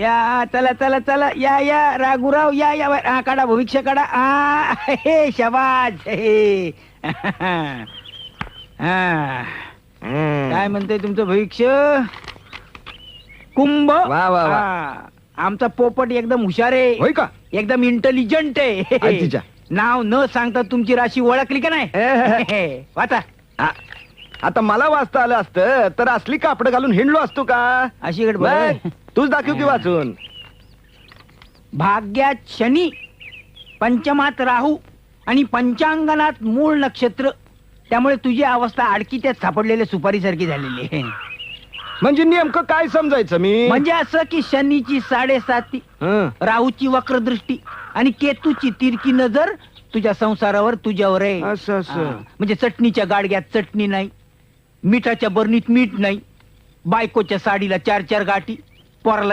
या चला चला चला या या राघुराव या या हा काढा भविष्य काढा हे शबाज हे हा काय म्हणतंय तुमचं भविष्य कुंभ वा, वा, वा. आमचा पोपट एकदम हुशार आहे होय का एकदम इंटेलिजंट आहे आजीच्या. नाव न सांगता तुमची राशी ओळखली का नाही वाचा आता मला वाचता आलं असतं तर असली कापड घालून हिंडलो असतो का अशी गडबड बघ, आहे. तूच दाखव की वाचून भाग्यात शनी पंचमात राहू आणि पंचांगणात मूळ नक्षत्र त्यामुळे तुझी अवस्था आडकीत्यात सापडलेल्या सुपारीसारखी झालेली आहे म्हणजे नेमकं काय समजायचं मी म्हणजे असं की शनीची 7.5 हं. राहूची वक्रदृष्टी आणि केतूची तिरकी नजर तुझ्या संसारावर तुझ्यावर आहे असं असं म्हणजे चटणीच्या गाडग्यात चटणी नाही मिठाच्या बरणीत मीठ नाही बायकोच्या साडीला 4 गाठी पोराला